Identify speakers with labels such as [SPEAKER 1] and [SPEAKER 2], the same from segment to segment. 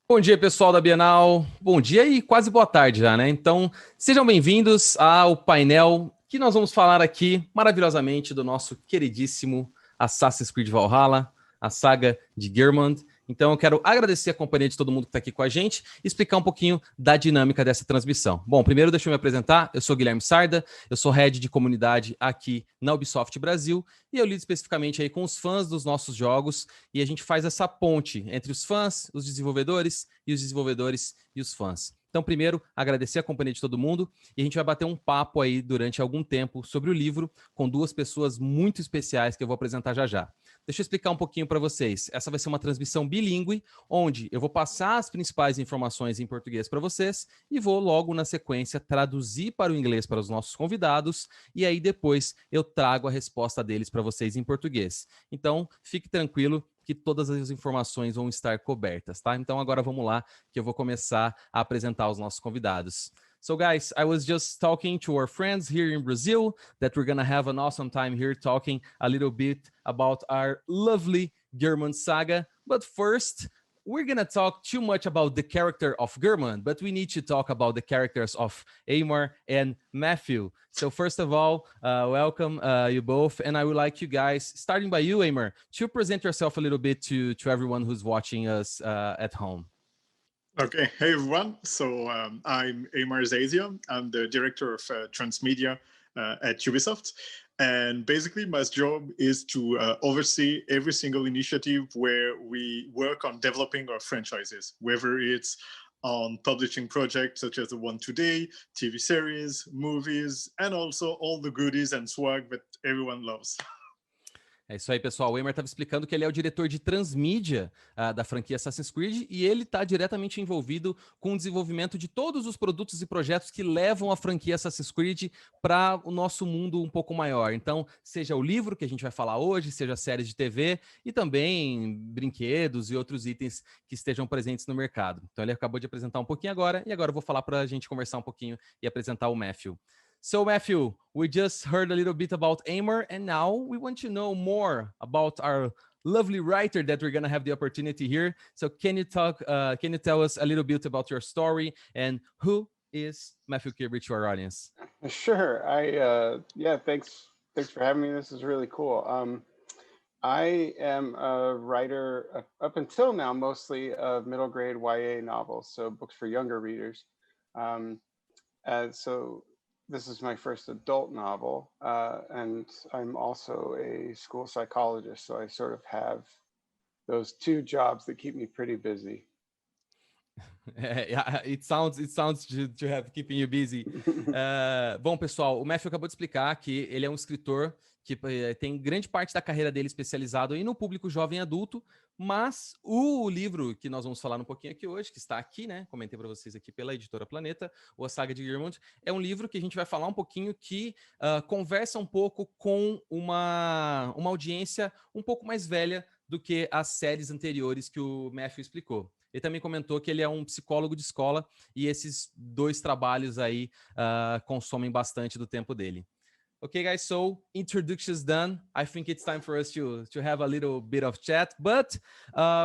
[SPEAKER 1] Bom dia, pessoal da Bienal. Bom dia e quase boa tarde já, né? Então, sejam bem-vindos ao painel que nós vamos falar aqui maravilhosamente do nosso queridíssimo Assassin's Creed Valhalla, a saga de Gearmund. Então, eu quero agradecer a companhia de todo mundo que está aqui com a gente e explicar um pouquinho da dinâmica dessa transmissão. Bom, primeiro deixa eu me apresentar. Eu sou Guilherme Sarda, eu sou head de comunidade aqui na Ubisoft Brasil e eu lido especificamente aí com os fãs dos nossos jogos e a gente faz essa ponte entre os fãs, os desenvolvedores e os fãs. Então, primeiro, agradecer a companhia de todo mundo e a gente vai bater um papo aí durante algum tempo sobre o livro com duas pessoas muito especiais que eu vou apresentar já já. Deixa eu explicar um pouquinho para vocês. Essa vai ser uma transmissão bilíngue, onde eu vou passar as principais informações em português para vocês e vou logo na sequência traduzir para o inglês para os nossos convidados e aí depois eu trago a resposta deles para vocês em português. Então, fique tranquilo que todas as informações vão estar cobertas, tá? Então agora vamos lá, que eu vou começar a apresentar os nossos convidados. So guys, I was just talking to our friends here in Brazil that we're gonna have an awesome time here talking a little bit about our lovely German saga. But first, we're gonna talk too much about the character of German, but we need to talk about the characters of Amar and Matthew. So first of all, welcome you both, and I would like you guys, starting by you, Amar, to present yourself a little bit to everyone who's watching us at home.
[SPEAKER 2] Okay, hey everyone. So I'm Amar Zazia. I'm the director of transmedia at Ubisoft. And basically, my job is to oversee every single initiative where we work on developing our franchises, whether it's on publishing projects such as the one today, TV series, movies, and also all the goodies and swag that everyone loves.
[SPEAKER 1] É isso aí, pessoal. O Emer estava explicando que ele é o diretor de transmídia da franquia Assassin's Creed e ele está diretamente envolvido com o desenvolvimento de todos os produtos e projetos que levam a franquia Assassin's Creed para o nosso mundo um pouco maior. Então, seja o livro que a gente vai falar hoje, seja séries de TV e também brinquedos e outros itens que estejam presentes no mercado. Então, ele acabou de apresentar um pouquinho agora e agora eu vou falar para a gente conversar um pouquinho e apresentar o Matthew. So, Matthew, we just heard a little bit about Amar, and now we want to know more about our lovely writer that we're going to have the opportunity here. So, can you tell us a little bit about your story and who is Matthew Kirby to our audience?
[SPEAKER 3] Sure. Thanks for having me. This is really cool. I am a writer up until now, mostly of middle grade YA novels, so books for younger readers. So this is my first adult novel, and I'm also a school psychologist, so I sort of have those two jobs that keep me pretty busy.
[SPEAKER 1] It sounds to have keeping you busy. Bom, pessoal, o Matthew acabou de explicar que ele é um escritor que tem grande parte da carreira dele especializado aí no público jovem adulto, mas o livro que nós vamos falar um pouquinho aqui hoje, que está aqui, né? Comentei para vocês aqui pela Editora Planeta, o A Saga de Gearmund, é um livro que a gente vai falar um pouquinho que conversa um pouco com uma audiência um pouco mais velha do que as séries anteriores que o Matthew explicou. Ele também comentou que ele é um psicólogo de escola e esses dois trabalhos aí consomem bastante do tempo dele. Okay, guys, so introductions done. I think it's time for us to have a little bit of chat, but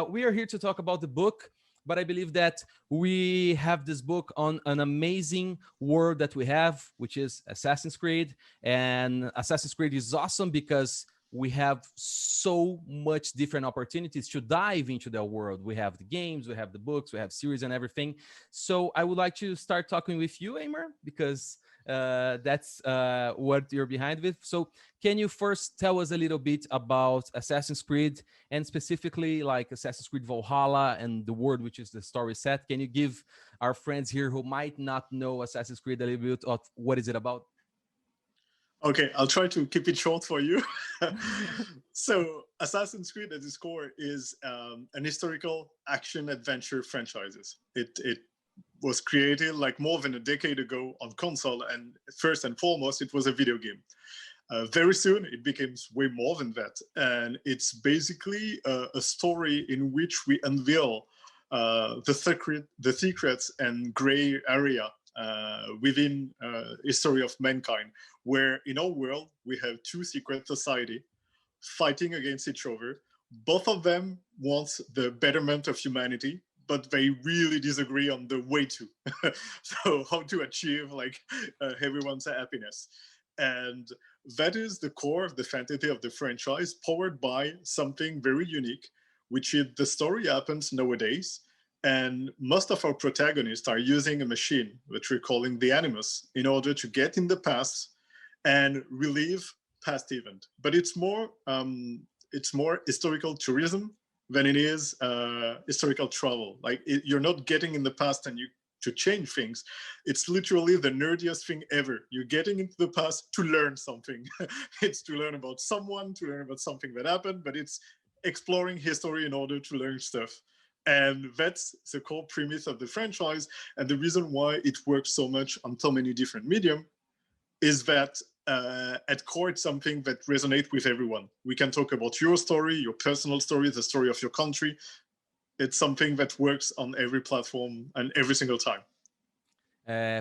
[SPEAKER 1] we are here to talk about the book. But I believe that we have this book on an amazing world that we have, which is Assassin's Creed. And Assassin's Creed is awesome because we have so much different opportunities to dive into the world. We have the games, we have the books, we have series and everything. So I would like to start talking with you, Amar, because that's what you're behind with. So can you first tell us a little bit about Assassin's Creed and specifically like Assassin's Creed Valhalla and the world which is the story set? Can you give our friends here who might not know Assassin's Creed a little bit of what is it about?
[SPEAKER 2] Okay, I'll try to keep it short for you. So, Assassin's Creed at its core is an historical action adventure franchise. It was created like more than a decade ago on console, and first and foremost, it was a video game. Very soon, it became way more than that, and it's basically a story in which we unveil the secrets and gray area within history of mankind, where in our world we have two secret society fighting against each other. Both of them want the betterment of humanity, but they really disagree on the way to. So how to achieve like everyone's happiness. And that is the core of the fantasy of the franchise, powered by something very unique, which is the story happens nowadays. And most of our protagonists are using a machine, which we're calling the Animus, in order to get in the past and relive past event. But it's more historical tourism than it is historical travel. Like you're not getting in the past and you to change things. It's literally the nerdiest thing ever. You're getting into the past to learn something. It's to learn about someone, to learn about something that happened, but it's exploring history in order to learn stuff. And that's the core premise of the franchise. And the reason why it works so much on so many different mediums is that at core, it's something that resonates with everyone. We can talk about your story, your personal story, the story of your country. It's something that works on every platform and every single time.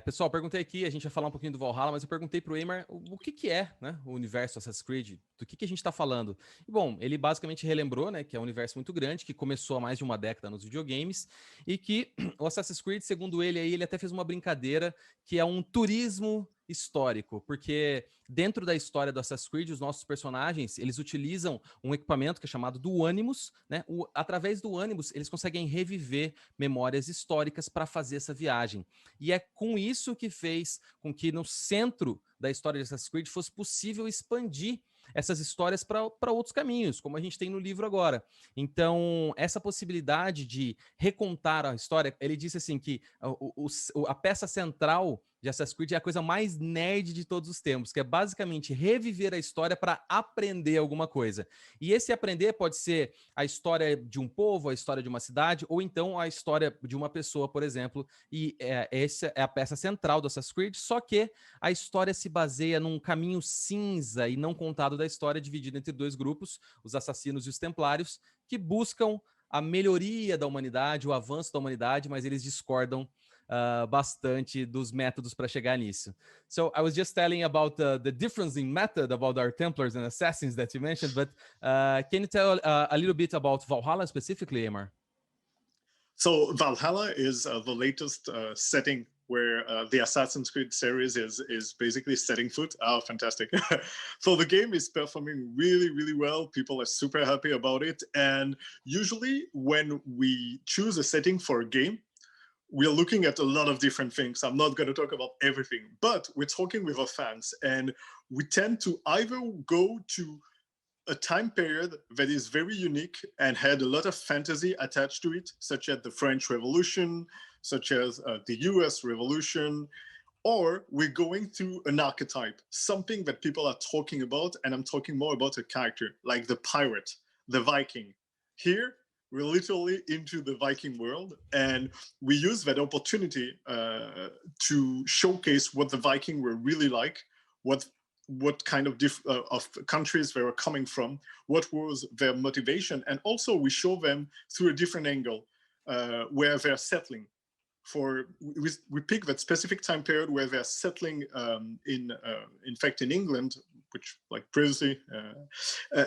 [SPEAKER 1] Pessoal, perguntei aqui, a gente vai falar um pouquinho do Valhalla, mas eu perguntei pro Eymar o que é, né, o universo Assassin's Creed, do que a gente está falando. E, bom, ele basicamente relembrou, né, que é um universo muito grande, que começou há mais de uma década nos videogames, e que o Assassin's Creed, segundo ele, aí, ele até fez uma brincadeira, que é um turismo histórico, porque dentro da história do Assassin's Creed, os nossos personagens, eles utilizam um equipamento que é chamado do Animus, né? Através do Animus, eles conseguem reviver memórias históricas para fazer essa viagem. E é com isso que fez com que no centro da história de Assassin's Creed fosse possível expandir essas histórias para outros caminhos, como a gente tem no livro agora. Então, essa possibilidade de recontar a história, ele disse assim que a peça central de Assassin's Creed é a coisa mais nerd de todos os tempos, que é basicamente reviver a história para aprender alguma coisa. E esse aprender pode ser a história de um povo, a história de uma cidade, ou então a história de uma pessoa, por exemplo. E essa é a peça central do Assassin's Creed, só que a história se baseia num caminho cinza e não contado da história, dividido entre dois grupos, os assassinos e os templários, que buscam a melhoria da humanidade, o avanço da humanidade, mas eles discordam bastante dos métodos para chegar nisso. So I was just telling about the difference in method about our Templars and Assassins that you mentioned, but can you tell a little bit about Valhalla specifically, Eymar?
[SPEAKER 2] So Valhalla is the latest setting where the Assassin's Creed series is basically setting foot. Oh, fantastic. So the game is performing really, really well. People are super happy about it. And usually when we choose a setting for a game, we're looking at a lot of different things. I'm not going to talk about everything, but we're talking with our fans, and we tend to either go to a time period that is very unique and had a lot of fantasy attached to it, such as the French Revolution, such as the US Revolution, or we're going through an archetype, something that people are talking about, and I'm talking more about a character, like the pirate, the Viking. Here, we're literally into the Viking world, and we use that opportunity to showcase what the Viking were really like, what kind of countries they were coming from, what was their motivation, and also we show them through a different angle where they're settling. We pick that specific time period where they're settling in fact in England, which like previously,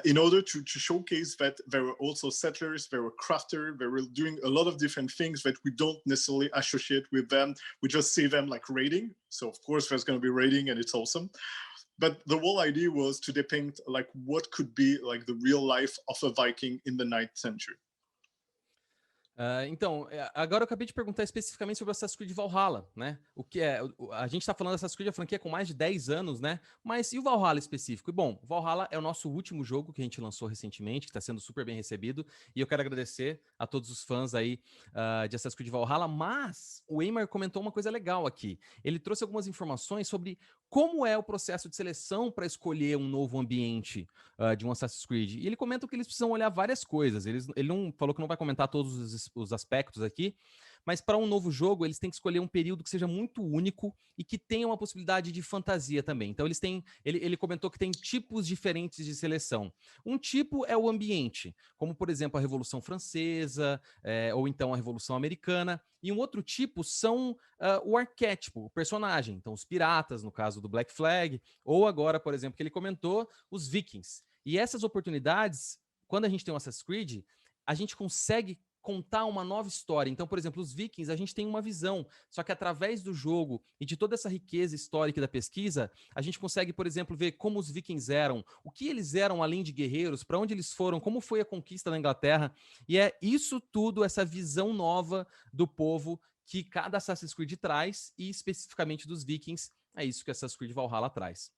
[SPEAKER 2] in order to showcase that there were also settlers, there were crafters, they were doing a lot of different things that we don't necessarily associate with them. We just see them like raiding. So of course there's going to be raiding, and it's awesome. But the whole idea was to depict like what could be like the real life of a Viking in the 9th century.
[SPEAKER 1] Então, agora eu acabei de perguntar especificamente sobre o Assassin's Creed Valhalla, né? O que é? A gente tá falando Assassin's Creed, a franquia com mais de 10 anos, né? Mas e o Valhalla específico? E bom, o Valhalla é o nosso último jogo que a gente lançou recentemente, que está sendo super bem recebido, e eu quero agradecer a todos os fãs aí de Assassin's Creed Valhalla, mas o Eymar comentou uma coisa legal aqui. Ele trouxe algumas informações sobre como é o processo de seleção para escolher um novo ambiente de um Assassin's Creed. E ele comenta que eles precisam olhar várias coisas. Ele não falou que não vai comentar todos os aspectos aqui, mas para um novo jogo eles têm que escolher um período que seja muito único e que tenha uma possibilidade de fantasia também. Então ele comentou que tem tipos diferentes de seleção. Um tipo é o ambiente, como por exemplo a Revolução Francesa, ou então a Revolução Americana. E um outro tipo são o arquétipo, o personagem. Então os piratas, no caso do Black Flag, ou agora, por exemplo, que ele comentou, os vikings. E essas oportunidades, quando a gente tem um Assassin's Creed, a gente consegue contar uma nova história. Então, por exemplo, os Vikings, a gente tem uma visão, só que através do jogo e de toda essa riqueza histórica da pesquisa, a gente consegue, por exemplo, ver como os Vikings eram, o que eles eram além de guerreiros, para onde eles foram, como foi a conquista da Inglaterra, e é isso tudo, essa visão nova do povo que cada Assassin's Creed traz, e especificamente dos Vikings, é isso que Assassin's Creed Valhalla traz.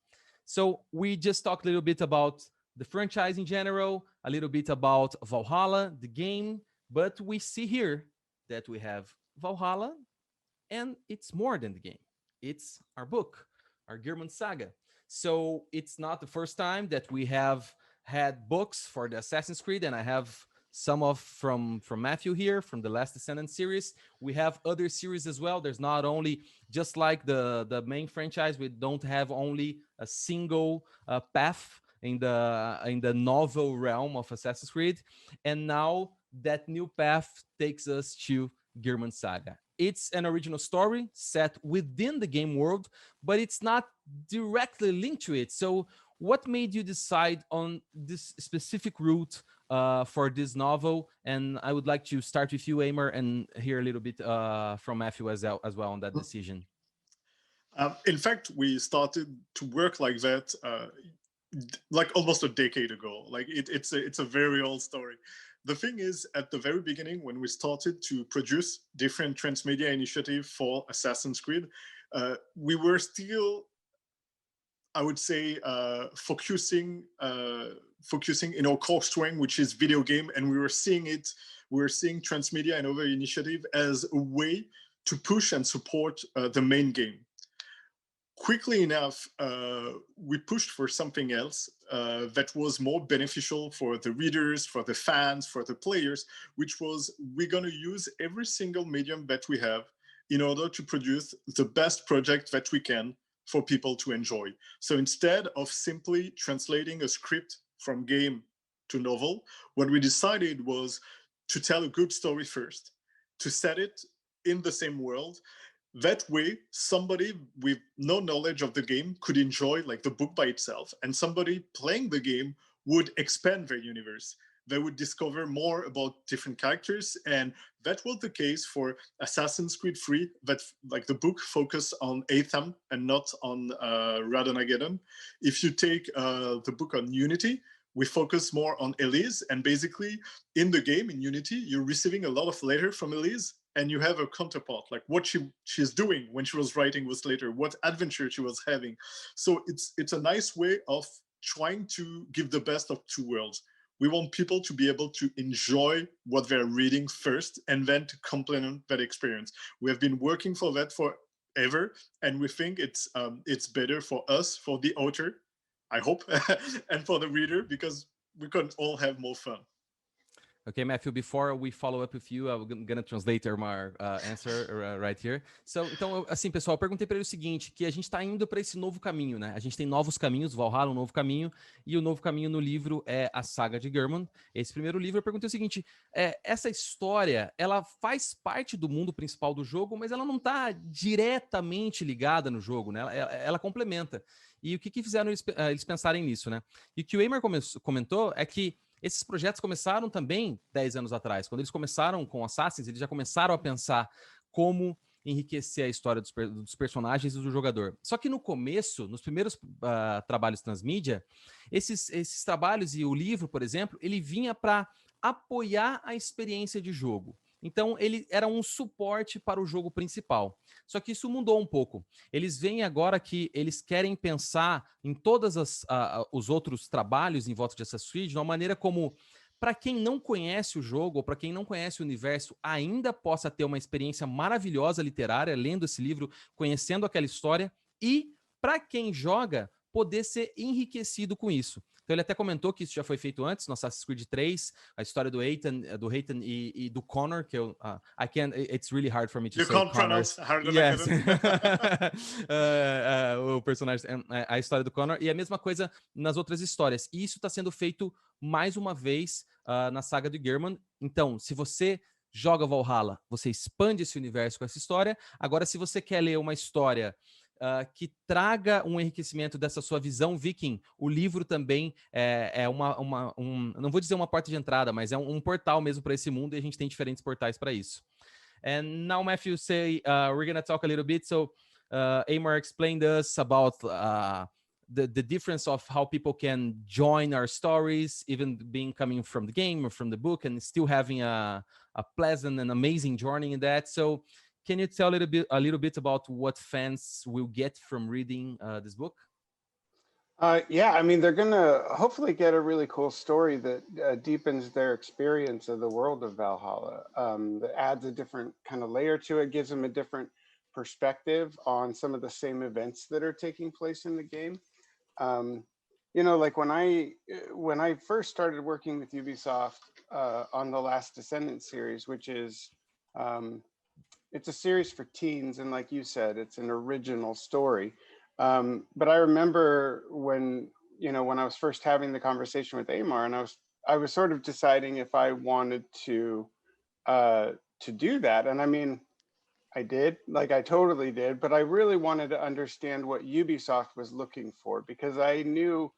[SPEAKER 1] So, we just talked a little bit about the franchise in general, a little bit about Valhalla, the game, but we see here that we have Valhalla, and it's more than the game. It's our book, our Gearman Saga. So it's not the first time that we have had books for the Assassin's Creed, and I have some from Matthew here, from the Last Descendant series. We have other series as well. There's not only, just like the main franchise, we don't have only a single path in the novel realm of Assassin's Creed. And now that new path takes us to Gearman Saga. It's an original story set within the game world, but it's not directly linked to it. So what made you decide on this specific route for this novel? And I would like to start with you, Eimer, and hear a little bit from Matthew as well on that decision.
[SPEAKER 2] In fact, we started to work like that like almost a decade ago. Like it's a very old story. The thing is, at the very beginning, when we started to produce different transmedia initiatives for Assassin's Creed, we were still, I would say, focusing in our core strength, which is video game, and we were seeing transmedia and other initiative as a way to push and support the main game. Quickly enough, we pushed for something else that was more beneficial for the readers, for the fans, for the players, which was we're going to use every single medium that we have in order to produce the best project that we can for people to enjoy. So instead of simply translating a script from game to novel, what we decided was to tell a good story first, to set it in the same world. That way, somebody with no knowledge of the game could enjoy like the book by itself, and somebody playing the game would expand their universe. They would discover more about different characters, and that was the case for Assassin's Creed 3, that like the book focused on Atham and not on Radon-Ageddon. If you take the book on Unity, we focus more on Elise, and basically in the game, in Unity, you're receiving a lot of letters from Elise, and you have a counterpart, like what she's doing when she was writing was later, what adventure she was having. So it's a nice way of trying to give the best of two worlds. We want people to be able to enjoy what they're reading first and then to complement that experience. We have been working for that forever, and we think it's better for us, for the author, I hope, and for the reader, because we can all have more fun.
[SPEAKER 1] Okay, Matthew, before we follow up with you, I'm going to translate my answer right here. So, então, assim, pessoal, eu perguntei para ele o seguinte, que a gente está indo para esse novo caminho, né? A gente tem novos caminhos, Valhalla, um novo caminho, e o novo caminho no livro é a Saga de Gearman. Esse primeiro livro, eu perguntei o seguinte, essa história, ela faz parte do mundo principal do jogo, mas ela não está diretamente ligada no jogo, né? Ela complementa. E o que fizeram eles pensarem nisso, né? E o que o Eimer comentou é que esses projetos começaram também 10 anos atrás. Quando eles começaram com Assassins, eles já começaram a pensar como enriquecer a história dos personagens e do jogador. Só que no começo, nos primeiros trabalhos transmídia, esses trabalhos e o livro, por exemplo, ele vinha para apoiar a experiência de jogo. Então, ele era um suporte para o jogo principal. Só que isso mudou um pouco. Eles veem agora que eles querem pensar em todos os outros trabalhos em volta de Assassin's Creed de uma maneira como, para quem não conhece o jogo, ou para quem não conhece o universo, ainda possa ter uma experiência maravilhosa literária, lendo esse livro, conhecendo aquela história, e para quem joga, poder ser enriquecido com isso. Então ele até comentou que isso já foi feito antes, no Assassin's Creed 3, a história do Ethan e do Connor, que eu... it's really hard for me to say Connor. You can't pronounce harder than o personagem, a história do Connor, e a mesma coisa nas outras histórias. E isso está sendo feito mais uma vez na saga de Gearman. Então, se você joga Valhalla, você expande esse universo com essa história. Agora, se você quer ler uma história que traga um enriquecimento dessa sua visão viking. O livro também é não vou dizer uma porta de entrada, mas é um portal mesmo para esse mundo, e a gente tem diferentes portais para isso. And now, Matthew, we're going to talk a little bit. So Aymar explained us about the difference of how people can join our stories, even being coming from the game or from the book, and still having a pleasant and amazing journey in that. So can you tell a little bit about what fans will get from reading this book?
[SPEAKER 3] Yeah, I mean, they're going to hopefully get a really cool story that deepens their experience of the world of Valhalla, that adds a different kind of layer to it, gives them a different perspective on some of the same events that are taking place in the game. Like when I first started working with Ubisoft on the Last Descendant series, which is it's a series for teens, and like you said, it's an original story. But I remember when I was first having the conversation with Aymar, and I was sort of deciding if I wanted to do that. And I mean, I did, like I totally did, but I really wanted to understand what Ubisoft was looking for, because I knew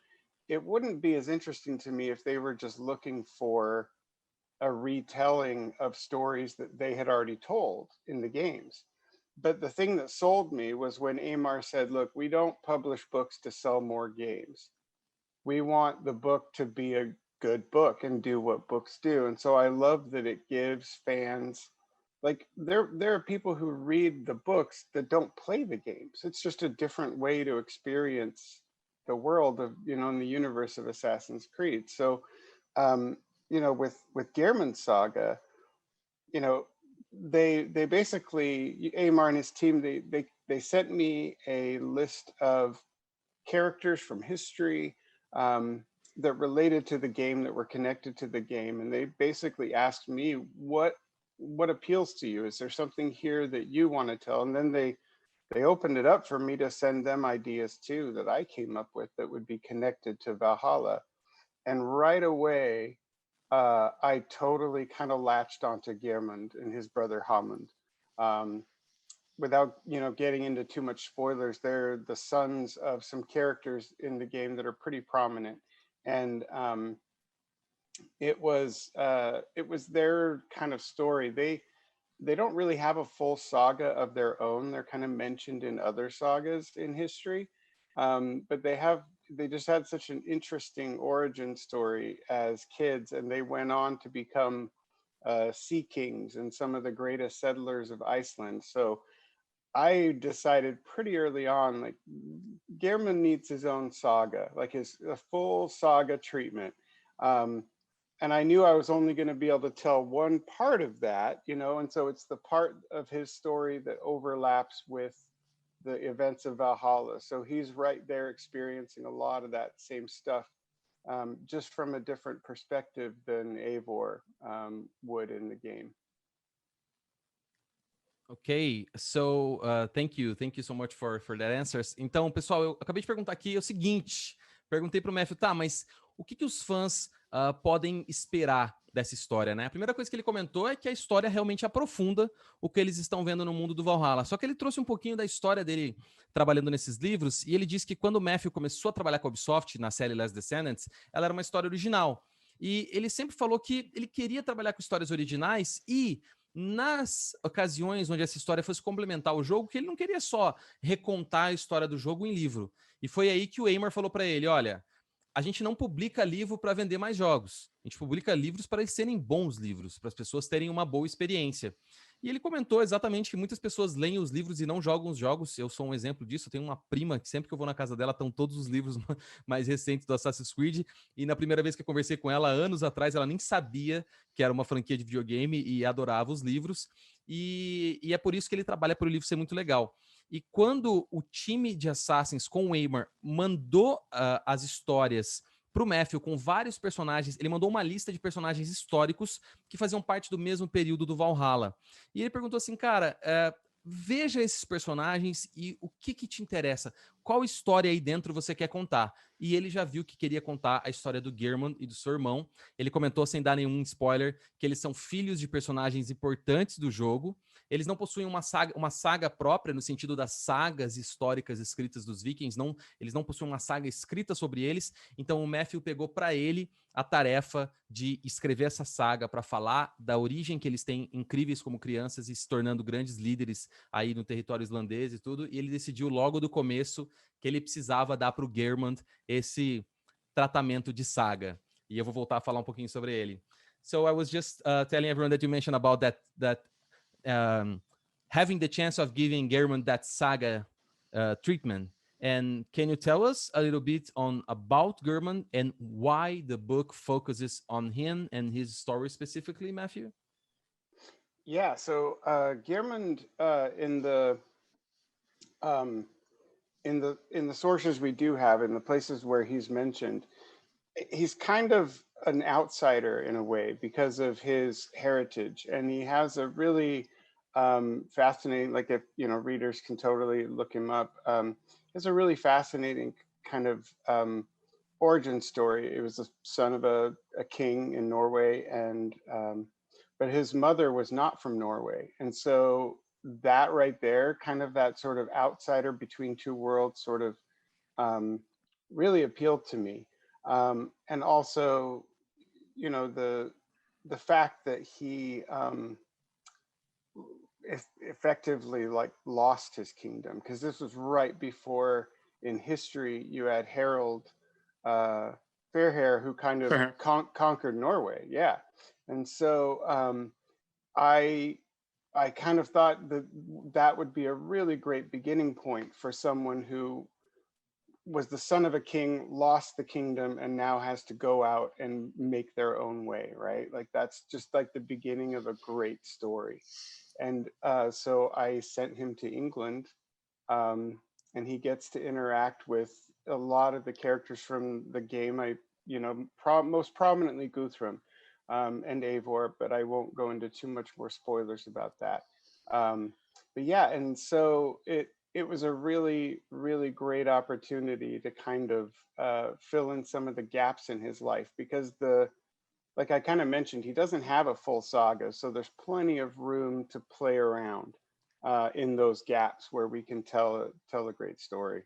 [SPEAKER 3] it wouldn't be as interesting to me if they were just looking for a retelling of stories that they had already told in the games. But the thing that sold me was when Aymar said, look, we don't publish books to sell more games. We want the book to be a good book and do what books do. And so I love that it gives fans, like there are people who read the books that don't play the games. It's just a different way to experience the world of, in the universe of Assassin's Creed. So, with Gehrman's Saga, they basically, Aymar and his team, they sent me a list of characters from history that related to the game, that were connected to the game, and they basically asked me, what appeals to you? Is there something here that you want to tell? And then they opened it up for me to send them ideas too that I came up with that would be connected to Valhalla. And right away, I totally kind of latched onto Gehrman and his brother Hammond. Without getting into too much spoilers, they're the sons of some characters in the game that are pretty prominent, and it was their kind of story. They don't really have a full saga of their own. They're kind of mentioned in other sagas in history, but they just had such an interesting origin story as kids, and they went on to become sea kings and some of the greatest settlers of Iceland. So I decided pretty early on, like, Gehrman needs his own saga, like a full saga treatment. And I knew I was only going to be able to tell one part of that, and so it's the part of his story that overlaps with the events of Valhalla. So he's right there experiencing a lot of that same stuff, just from a different perspective than Eivor would in the game.
[SPEAKER 1] Ok, so thank you so much for that answers. Então, pessoal, eu acabei de perguntar aqui o seguinte, perguntei para o Matthew, tá, mas o que os fãs podem esperar dessa história, né? A primeira coisa que ele comentou é que a história realmente aprofunda o que eles estão vendo no mundo do Valhalla, só que ele trouxe um pouquinho da história dele trabalhando nesses livros, e ele disse que quando o Matthew começou a trabalhar com a Ubisoft na série Last Descendants, ela era uma história original, e ele sempre falou que ele queria trabalhar com histórias originais e nas ocasiões onde essa história fosse complementar o jogo, que ele não queria só recontar a história do jogo em livro. E foi aí que o Aymar falou para ele, olha, a gente não publica livro para vender mais jogos, a gente publica livros para eles serem bons livros, para as pessoas terem uma boa experiência. E ele comentou exatamente que muitas pessoas leem os livros e não jogam os jogos. Eu sou um exemplo disso. Eu tenho uma prima que sempre que eu vou na casa dela estão todos os livros mais recentes do Assassin's Creed. E na primeira vez que eu conversei com ela, anos atrás, ela nem sabia que era uma franquia de videogame e adorava os livros. E é por isso que ele trabalha para o livro ser muito legal. E quando o time de Assassins com o Aymar mandou as histórias para o Matthew com vários personagens, ele mandou uma lista de personagens históricos que faziam parte do mesmo período do Valhalla. E ele perguntou assim, cara, veja esses personagens e o que te interessa? Qual história aí dentro você quer contar? E ele já viu que queria contar a história do Gehrman e do seu irmão. Ele comentou, sem dar nenhum spoiler, que eles são filhos de personagens importantes do jogo. eles não possuem uma saga própria, no sentido das sagas históricas escritas dos vikings, eles não possuem uma saga escrita sobre eles, então o Matthew pegou para ele a tarefa de escrever essa saga para falar da origem que eles têm incríveis como crianças e se tornando grandes líderes aí no território islandês e tudo, e ele decidiu logo do começo que ele precisava dar para o Geirmund esse tratamento de saga. E eu vou voltar a falar um pouquinho sobre ele. So I was just telling everyone that you mentioned about that having the chance of giving Geirmund that saga treatment. And can you tell us a little bit about Geirmund and why the book focuses on him and his story specifically, Matthew?
[SPEAKER 3] Yeah, so Geirmund in the sources we do have, in the places where he's mentioned, he's kind of an outsider in a way because of his heritage, and he has a really fascinating, like, if readers can totally look him up, it's a really fascinating kind of origin story. It was the son of a king in Norway, and but his mother was not from Norway, and so that right there, kind of that sort of outsider between two worlds, sort of really appealed to me. And also, the fact that he effectively like lost his kingdom, because this was right before in history you had Harold Fairhair, who kind of conquered Norway. Yeah. And so I kind of thought that would be a really great beginning point for someone who was the son of a king, lost the kingdom, and now has to go out and make their own way, right? Like, that's just like the beginning of a great story. And so I sent him to England, and he gets to interact with a lot of the characters from the game. Most prominently Guthrum and Eivor, but I won't go into too much more spoilers about that. But yeah, and so it was a really, really great opportunity to kind of fill in some of the gaps in his life, because like I kind of mentioned, he doesn't have a full saga, so there's plenty of room to play around in those gaps where we can tell a great story.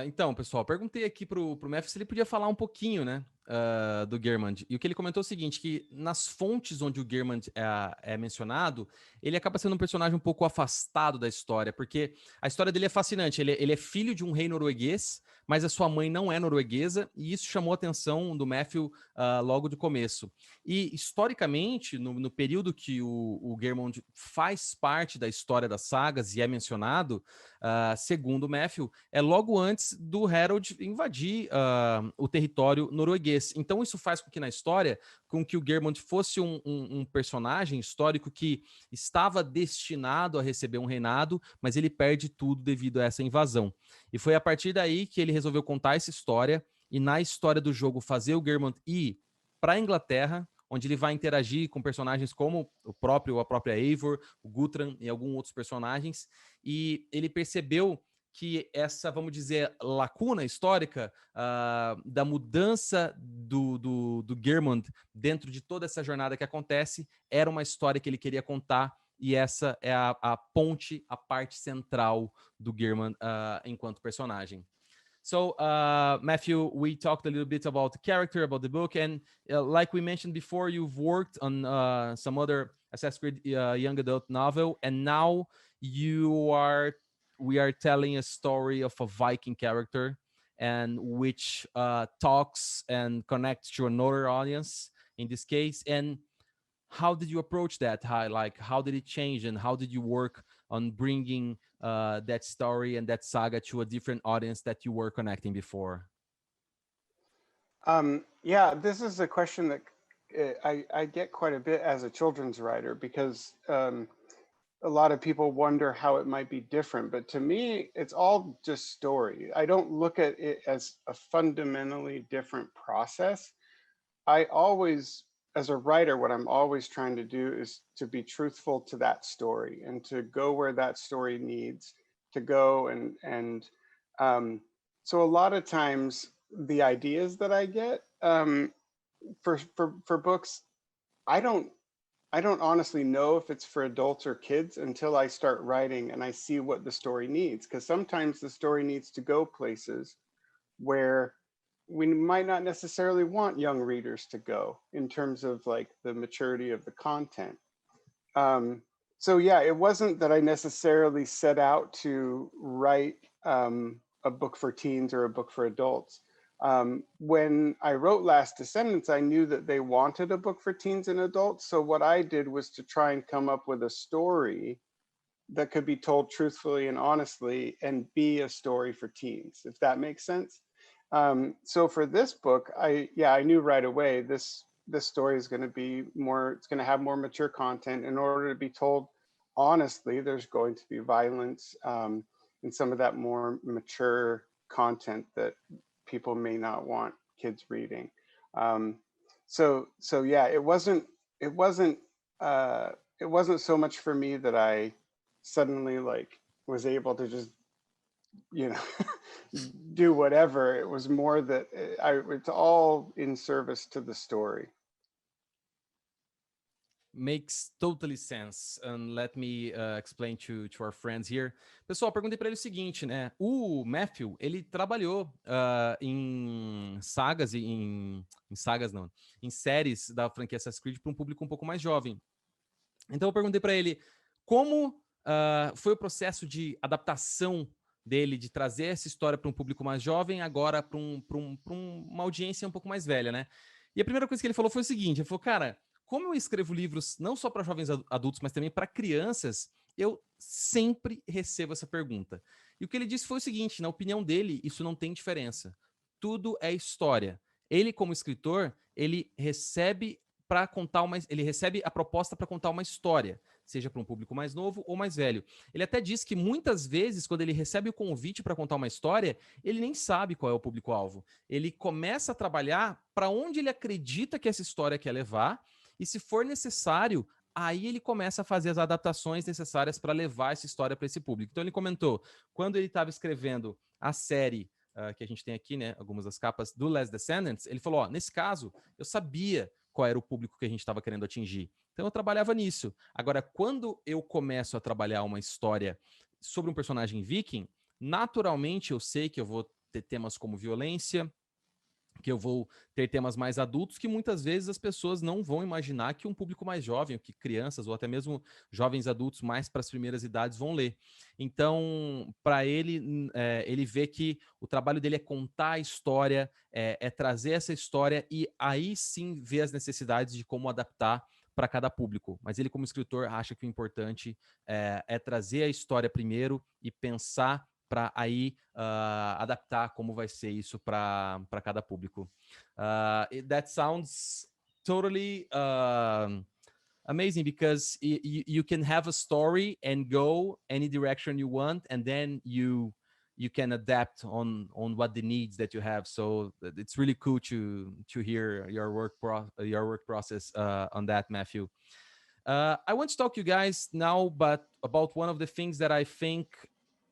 [SPEAKER 1] Então, pessoal, perguntei aqui pro Matthew se ele podia falar um pouquinho, né, do Geirmund. E o que ele comentou é o seguinte, que nas fontes onde o Geirmund é mencionado, ele acaba sendo um personagem um pouco afastado da história, porque a história dele é fascinante. Ele é filho de um rei norueguês, mas a sua mãe não é norueguesa, e isso chamou a atenção do Matthew logo do começo. E, historicamente, no período que o Geirmund faz parte da história das sagas e é mencionado, segundo o Matthew, é logo antes do Harold invadir o território norueguês. Então isso faz com que na história, com que o Geirmund fosse um personagem histórico que estava destinado a receber um reinado, mas ele perde tudo devido a essa invasão. E foi a partir daí que ele resolveu contar essa história, e na história do jogo fazer o Geirmund ir para a Inglaterra, onde ele vai interagir com personagens como a própria Eivor, o Guthrum e alguns outros personagens, e ele percebeu que essa, vamos dizer, lacuna histórica da mudança do Geirmund dentro de toda essa jornada que acontece era uma história que ele queria contar, e essa é a ponte, a parte central do Geirmund enquanto personagem. So, Matthew, we talked a little bit about the character, about the book, and like we mentioned before, you've worked on some other Assassin's Creed young adult novel, and now we are telling a story of a Viking character, and which talks and connects to another audience in this case. And how did you approach that? How did it change, and how did you work on bringing that story and that saga to a different audience that you were connecting before?
[SPEAKER 3] Yeah, this is a question that I get quite a bit as a children's writer, because a lot of people wonder how it might be different, but to me, it's all just story. I don't look at it as a fundamentally different process. I always, as a writer, what I'm always trying to do is to be truthful to that story and to go where that story needs to go. And so a lot of times the ideas that I get for books, I I don't honestly know if it's for adults or kids until I start writing and I see what the story needs. Because sometimes the story needs to go places where we might not necessarily want young readers to go in terms of like the maturity of the content. So yeah, it wasn't that I necessarily set out to write a book for teens or a book for adults. When I wrote Last Descendants, I knew that they wanted a book for teens and adults. So what I did was to try and come up with a story that could be told truthfully and honestly and be a story for teens, if that makes sense. So for this book, I knew right away this story is going to be more, it's going to have more mature content. In order to be told honestly, there's going to be violence and some of that more mature content that people may not want kids reading. So yeah, it wasn't so much for me that I suddenly like was able to just, you know, do whatever. It was more that it's all in service to the story.
[SPEAKER 1] Makes totally sense. And let me explain to our friends here. Pessoal, perguntei para ele o seguinte, né? O Matthew, ele trabalhou em sagas, em sagas não, em séries da franquia Assassin's Creed para um público um pouco mais jovem. Então eu perguntei para ele como foi o processo de adaptação dele, de trazer essa história para um público mais jovem, agora para uma audiência um pouco mais velha, né? E a primeira coisa que ele falou foi o seguinte, ele falou, cara, como eu escrevo livros não só para jovens adultos, mas também para crianças, eu sempre recebo essa pergunta. E o que ele disse foi o seguinte, na opinião dele, isso não tem diferença. Tudo é história. Ele, como escritor, ele recebe a proposta para contar uma história, seja para um público mais novo ou mais velho. Ele até diz que muitas vezes, quando ele recebe o convite para contar uma história, ele nem sabe qual é o público-alvo. Ele começa a trabalhar para onde ele acredita que essa história quer levar, e se for necessário, aí ele começa a fazer as adaptações necessárias para levar essa história para esse público. Então ele comentou, quando ele estava escrevendo a série que a gente tem aqui, né, algumas das capas do Last Descendants, ele falou, nesse caso, eu sabia qual era o público que a gente estava querendo atingir. Então eu trabalhava nisso. Agora, quando eu começo a trabalhar uma história sobre um personagem viking, naturalmente eu sei que eu vou ter temas como violência, que eu vou ter temas mais adultos, que muitas vezes as pessoas não vão imaginar que um público mais jovem, que crianças ou até mesmo jovens adultos mais para as primeiras idades vão ler. Então, para ele, ele vê que o trabalho dele é contar a história, é trazer essa história e aí sim ver as necessidades de como adaptar para cada público. Mas ele, como escritor, acha que o importante é trazer a história primeiro e pensar para aí adaptar como vai ser isso para cada público. That sounds totally amazing, because you can have a story and go any direction you want, and then you can adapt on what the needs that you have. So it's really cool to hear your work process on that, Matthew. I want to talk to you guys now, but about one of the things that I think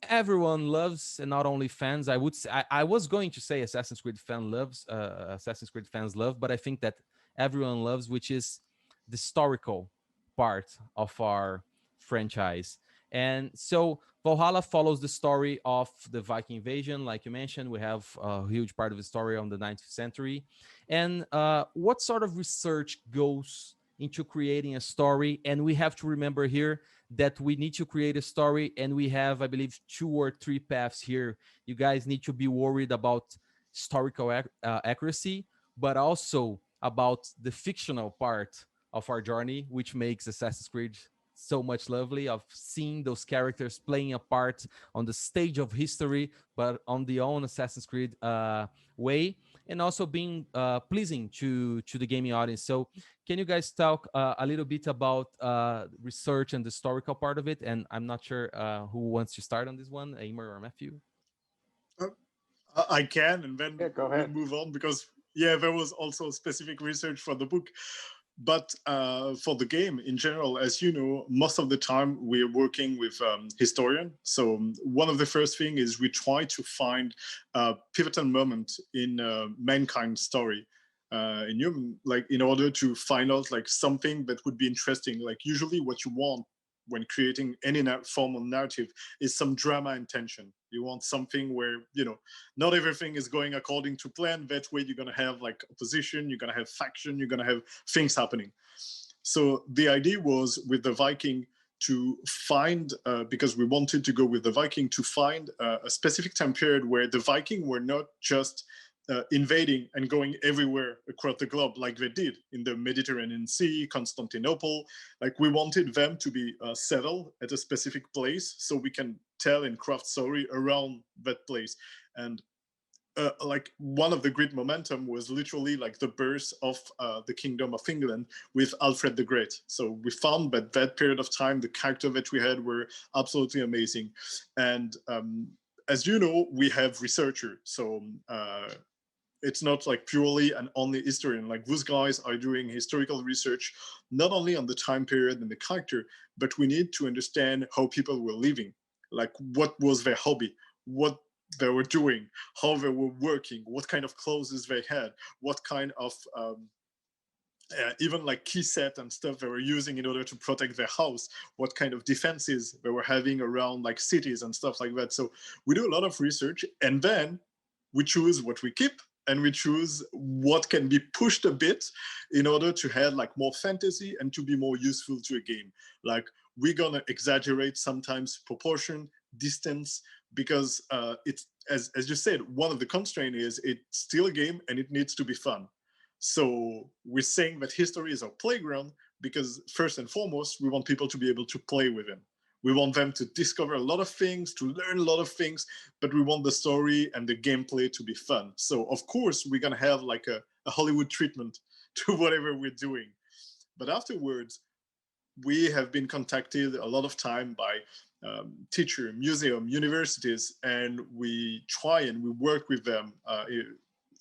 [SPEAKER 1] everyone loves, and not only fans. I would say, I was going to say Assassin's Creed fans love, but I think that everyone loves, which is the historical part of our franchise. And so Valhalla follows the story of the Viking invasion. Like you mentioned, we have a huge part of the story on the 19th century. And what sort of research goes into creating a story? And we have to remember here that we need to create a story, and we have, I believe, 2 or 3 paths here. You guys need to be worried about historical accuracy, but also about the fictional part of our journey, which makes Assassin's Creed so much lovely, of seeing those characters playing a part on the stage of history, but on the own Assassin's Creed way, and also being pleasing to the gaming audience. So can you guys talk a little bit about research and the historical part of it? And I'm not sure who wants to start on this one, Eimer or Matthew?
[SPEAKER 2] I can, and then
[SPEAKER 3] go ahead.
[SPEAKER 2] We'll move on, because there was also specific research for the book. But for the game in general, as you know, most of the time we're working with historian. So one of the first things is we try to find a pivotal moment in mankind's story. in you, like in order to find out like something that would be interesting. Like usually what you want when creating any form of narrative is some drama and tension. You want something where, you know, not everything is going according to plan. That way you're going to have like opposition, you're going to have faction, you're going to have things happening. So the idea was with the Viking to find, because we wanted to go with the Viking, to find a specific time period where the Viking were not just invading and going everywhere across the globe like they did in the Mediterranean Sea, Constantinople. Like we wanted them to be settled at a specific place so we can tell and craft story around that place. And like one of the great momentum was literally like the birth of the Kingdom of England with Alfred the Great. So we found that period of time, the character that we had were absolutely amazing. And as you know, we have researchers. So it's not like purely and only historian. Like those guys are doing historical research, not only on the time period and the character, but we need to understand how people were living, like what was their hobby, what they were doing, how they were working, what kind of clothes they had, what kind of even like key set and stuff they were using in order to protect their house, what kind of defenses they were having around like cities and stuff like that. So we do a lot of research, and then we choose what we keep, and we choose what can be pushed a bit in order to have like more fantasy and to be more useful to a game. Like we're gonna exaggerate sometimes proportion, distance, because it's, as you said, one of the constraints is it's still a game and it needs to be fun. So we're saying that history is our playground because first and foremost, we want people to be able to play with it. We want them to discover a lot of things, to learn a lot of things, but we want the story and the gameplay to be fun. So of course, we're gonna have like a Hollywood treatment to whatever we're doing. But afterwards, we have been contacted a lot of time by teacher, museum, universities, and we try and we work with them.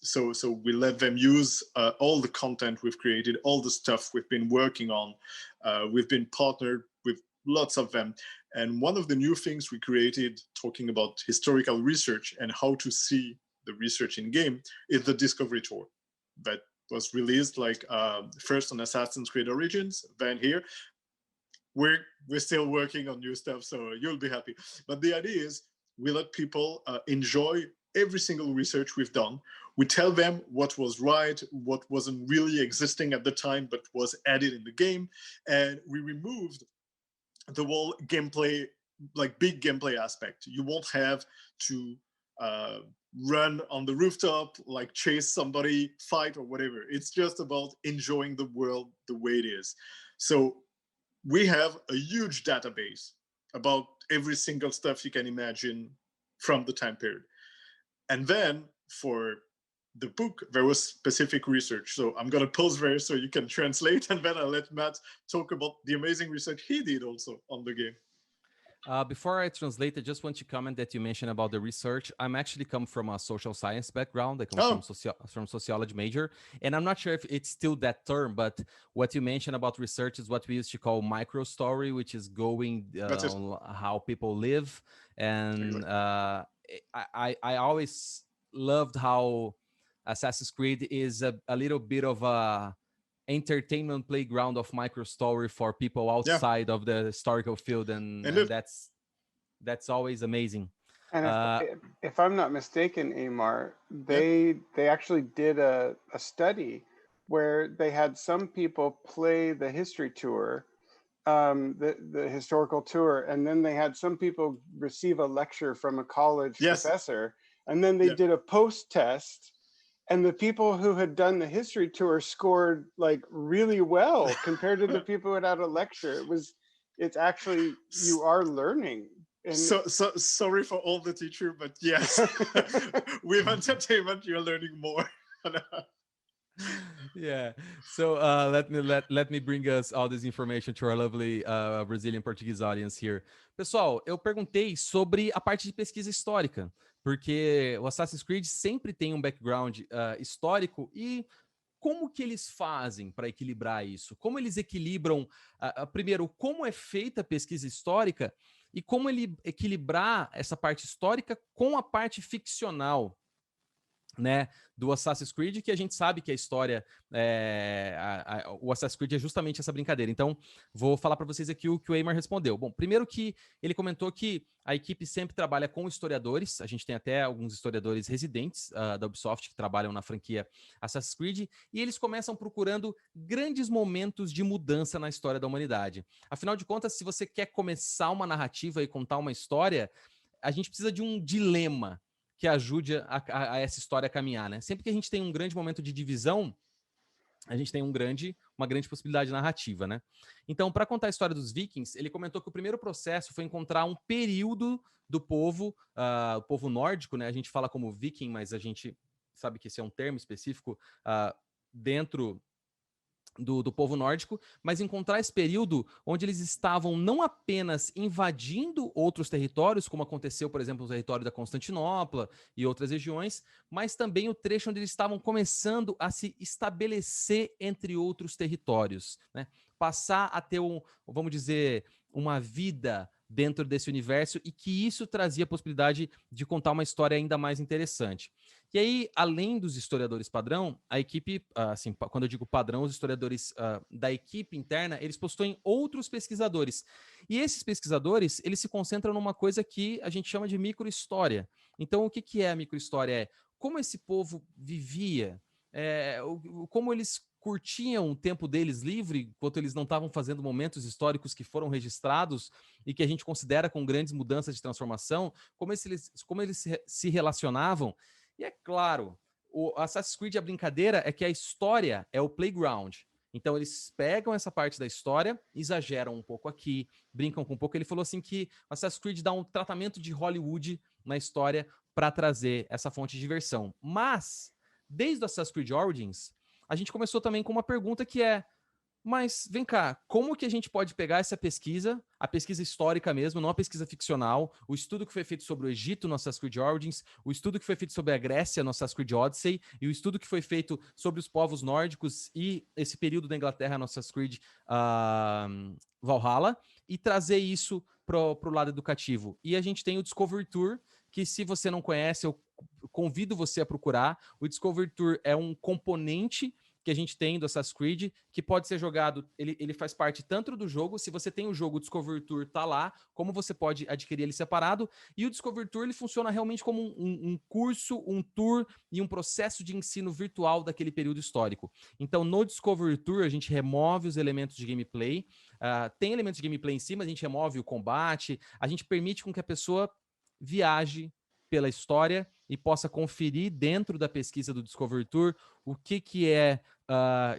[SPEAKER 2] So we let them use all the content we've created, all the stuff we've been working on. We've been partnered with lots of them. And one of the new things we created, talking about historical research and how to see the research in game, is the Discovery Tour that was released like first on Assassin's Creed Origins, then here. We're still working on new stuff, so you'll be happy. But the idea is we let people enjoy every single research we've done. We tell them what was right, what wasn't really existing at the time, but was added in the game. And we removed the whole gameplay, like big gameplay aspect. You won't have to run on the rooftop, like chase somebody, fight or whatever. It's just about enjoying the world the way it is. So we have a huge database about every single stuff you can imagine from the time period. And then for the book, there was specific research. So I'm going to pause there so you can translate, and then I'll let Matt talk about the amazing research he did also on the game.
[SPEAKER 1] Before I translate, I just want to comment that you mentioned about the research. I'm actually come from a social science background. I come from sociology major, and I'm not sure if it's still that term, but what you mentioned about research is what we used to call micro story, which is going on how people live. And I always loved how Assassin's Creed is a little bit of a entertainment playground of micro story for people outside of the historical field, and that's always amazing.
[SPEAKER 3] And if I'm not mistaken, Aymar, they actually did a study where they had some people play the history tour, the historical tour, and then they had some people receive a lecture from a college professor, and then they did a post test. And the people who had done the history tour scored like really well compared to the people who had a lecture. It's actually, you are learning. And
[SPEAKER 2] so sorry for all the teacher, but yes, with entertainment, you're learning more.
[SPEAKER 1] Yeah. So let me bring us all this information to our lovely Brazilian Portuguese audience here. Pessoal, eu perguntei sobre a parte de pesquisa histórica, porque o Assassin's Creed sempre tem um background histórico, e como que eles fazem para equilibrar isso? Como eles equilibram, primeiro, como é feita a pesquisa histórica e como ele equilibrar essa parte histórica com a parte ficcional? né, do Assassin's Creed, que a gente sabe que a história, o Assassin's Creed é justamente essa brincadeira. Então, vou falar para vocês aqui o que o Eymar respondeu. Bom, primeiro que ele comentou que a equipe sempre trabalha com historiadores, a gente tem até alguns historiadores residentes da Ubisoft que trabalham na franquia Assassin's Creed, e eles começam procurando grandes momentos de mudança na história da humanidade. Afinal de contas, se você quer começar uma narrativa e contar uma história, a gente precisa de um dilema que ajude a essa história a caminhar, né? Sempre que a gente tem um grande momento de divisão, a gente tem uma grande possibilidade narrativa, né? Então, para contar a história dos vikings, ele comentou que o primeiro processo foi encontrar um período do povo, o povo nórdico, né? A gente fala como viking, mas a gente sabe que esse é um termo específico dentro do povo nórdico, mas encontrar esse período onde eles estavam não apenas invadindo outros territórios, como aconteceu, por exemplo, no território da Constantinopla e outras regiões, mas também o trecho onde eles estavam começando a se estabelecer entre outros territórios, né? Passar a ter vamos dizer, uma vida dentro desse universo e que isso trazia a possibilidade de contar uma história ainda mais interessante. E aí, além dos historiadores padrão, a equipe, assim, quando eu digo padrão, os historiadores da equipe interna, eles possuem outros pesquisadores. E esses pesquisadores, eles se concentram numa coisa que a gente chama de microhistória. Então, o que é a microhistória? É como esse povo vivia, como eles curtiam o tempo deles livre, enquanto eles não estavam fazendo momentos históricos que foram registrados e que a gente considera com grandes mudanças de transformação, como eles se relacionavam. E é claro, o Assassin's Creed, a brincadeira é que a história é o playground. Então eles pegam essa parte da história, exageram um pouco aqui, brincam com um pouco. Ele falou assim que o Assassin's Creed dá um tratamento de Hollywood na história para trazer essa fonte de diversão. Mas, desde o Assassin's Creed Origins, a gente começou também com uma pergunta que é: mas vem cá, como que a gente pode pegar essa pesquisa, a pesquisa histórica mesmo, não a pesquisa ficcional, o estudo que foi feito sobre o Egito no Assassin's Creed Origins, o estudo que foi feito sobre a Grécia no Assassin's Creed Odyssey e o estudo que foi feito sobre os povos nórdicos e esse período da Inglaterra no Assassin's Creed Valhalla, e trazer isso pro lado educativo. E a gente tem o Discovery Tour, que se você não conhece, eu convido você a procurar. O Discovery Tour é um componente que a gente tem do Assassin's Creed, que pode ser jogado, ele faz parte tanto do jogo, se você tem o jogo, o Discovery Tour tá lá, como você pode adquirir ele separado, e o Discovery Tour ele funciona realmente como um curso, um tour e um processo de ensino virtual daquele período histórico. Então, no Discovery Tour, a gente remove os elementos de gameplay, tem elementos de gameplay em cima, a gente remove o combate, a gente permite com que a pessoa viaje pela história e possa conferir dentro da pesquisa do Discovery Tour o que é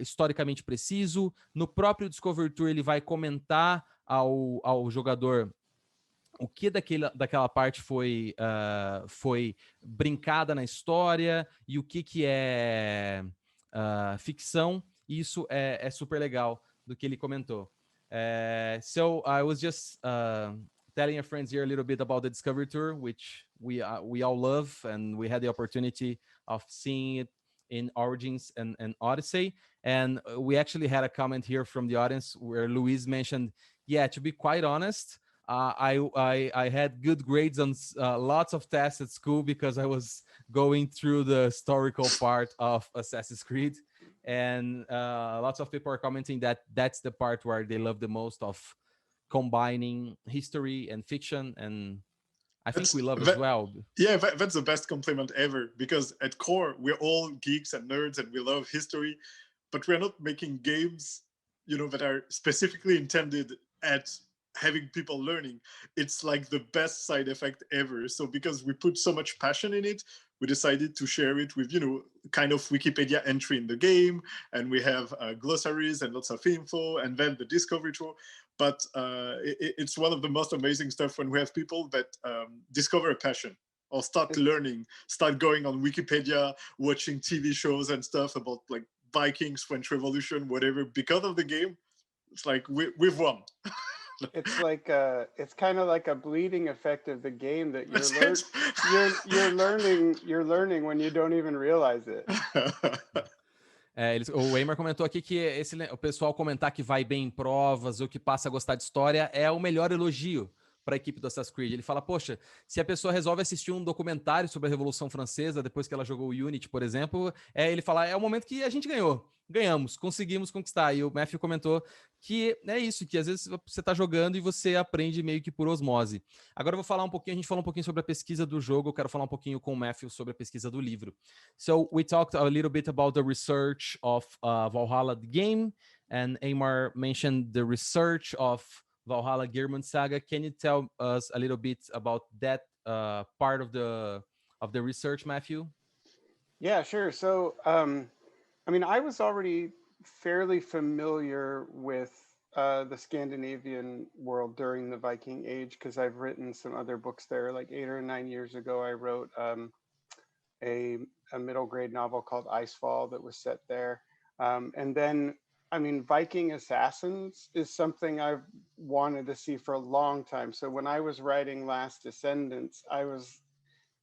[SPEAKER 1] historicamente preciso. No próprio Discovery Tour ele vai comentar ao jogador o que daquela parte foi brincada na história e o que é ficção. E isso é super legal do que ele comentou. So I was just telling your friends here a little bit about the Discovery Tour, which we all love, and we had the opportunity of seeing it in Origins and Odyssey. And we actually had a comment here from the audience where Luis mentioned, yeah, to be quite honest, I had good grades on lots of tests at school because I was going through the historical part of Assassin's Creed. And lots of people are commenting that that's the part where they love the most of combining history and fiction, and I think we love as well.
[SPEAKER 2] Yeah, that's the best compliment ever, because at core we're all geeks and nerds and we love history, but we're not making games, that are specifically intended at having people learning. It's like the best side effect ever. So because we put so much passion in it, we decided to share it with, kind of Wikipedia entry in the game, and we have glossaries and lots of info, and then the Discovery Tour. But it's one of the most amazing stuff when we have people that discover a passion or start learning, start going on Wikipedia, watching TV shows and stuff about like Vikings, French Revolution, whatever, because of the game. It's like we've won.
[SPEAKER 3] It's like it's kind of like a bleeding effect of the game that you're learning when you don't even realize it.
[SPEAKER 1] O Eymar comentou aqui que o pessoal comentar que vai bem em provas ou que passa a gostar de história é o melhor elogio, para a equipe do Assassin's Creed. Ele fala, poxa, se a pessoa resolve assistir um documentário sobre a Revolução Francesa depois que ela jogou o Unity, por exemplo, ele fala, é o momento que a gente ganhamos, conseguimos conquistar. E o Matthew comentou que é isso, que às vezes você está jogando e você aprende meio que por osmose. Agora eu vou falar um pouquinho, a gente falou um pouquinho sobre a pesquisa do jogo, eu quero falar um pouquinho com o Matthew sobre a pesquisa do livro. So we talked a little bit about the research of Valhalla the game, and Aymar mentioned the research of Valhalla Gearman Saga. Can you tell us a little bit about that part of the research, Matthew?
[SPEAKER 3] Yeah, sure. So, I mean, I was already fairly familiar with the Scandinavian world during the Viking Age because I've written some other books there. Like 8 or 9 years ago, I wrote a middle grade novel called Icefall that was set there. And then, I mean, Viking Assassins is something I've wanted to see for a long time. So when I was writing Last Descendants, I was,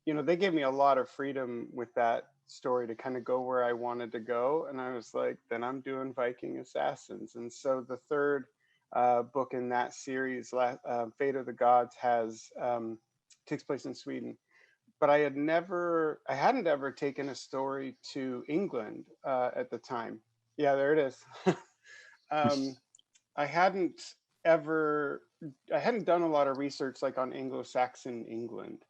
[SPEAKER 3] you know, they gave me a lot of freedom with that story to kind of go where I wanted to go. And I was like, then I'm doing Viking Assassins. And so the third book in that series, Fate of the Gods, takes place in Sweden. But I hadn't ever taken a story to England at the time. Yeah, there it is. I hadn't done a lot of research like on Anglo-Saxon England.